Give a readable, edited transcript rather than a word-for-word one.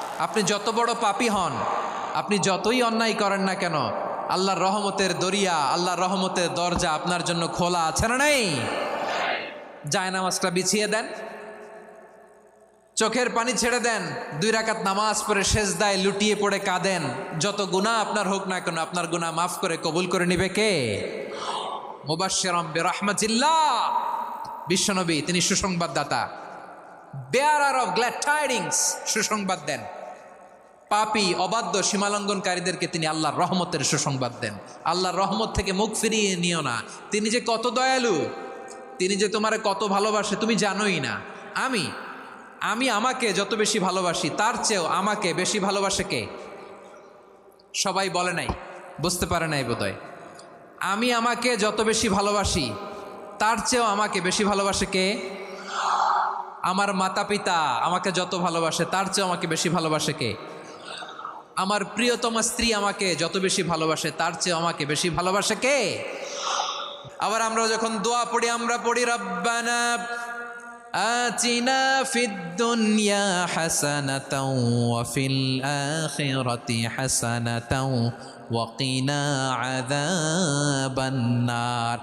আপনি যত বড় পাপী হন, আপনি যতই অন্যায় করেন না কেন, আল্লাহর রহমতের দরিয়া, আল্লাহর রহমতের দরজা আপনার জন্য খোলা আছে না নেই? জায়নামাজটা বিছিয়ে দেন, চোখের পানি ছেড়ে দেন, 2 রাকাত নামাজ পড়ে সেজদায় লুটিয়ে পড়ে কাঁদেন। যত গুনাহ আপনার হোক না কেন, আপনার গুনাহ মাফ করে কবুল করে নিবে কে? মুবাশশিরাম বিরহমাতিল্লাহ, বিশ্বনবী তিনি সুসংবাদদাতা, বেয়ারার অফ গ্ল্যাড টাইডিংস, সুসংবাদ দেন। পাপী অবাধ্য সীমালঙ্ঘনকারীদেরকে তিনি আল্লাহর রহমতের সুসংবাদ দেন। আল্লাহর রহমত থেকে মুখ ফিরিয়ে নিও না। তিনি যে কত দয়ালু, তিনি যে তোমারে কত ভালোবাসে তুমি জানোই না। আমি আমাকে যত বেশি ভালোবাসি তার চেয়েও আমাকে বেশি ভালোবাসে কে? সবাই বলে নাই, বুঝতে পারে নাই বোধহয়। আমি আমাকে যত বেশি ভালোবাসি তার চেয়েও আমাকে বেশি ভালোবাসে কে? আমার মাতা পিতা আমাকে যত ভালোবাসে তার চেয়েও আমাকে বেশি ভালোবাসে কে? আমার প্রিয়তমা স্ত্রী আমাকে যত বেশি ভালোবাসে তার চেয়েও আমাকে বেশি ভালোবাসে কে? আবার আমরা যখন দোয়া পড়ি, আমরা পড়ি রব্বানা আতিনা ফিদ দুনিয়া হাসানাতাও ওয়া ফিল আখিরাতি হাসানাতাও ওয়া কিনা আযাবান নার।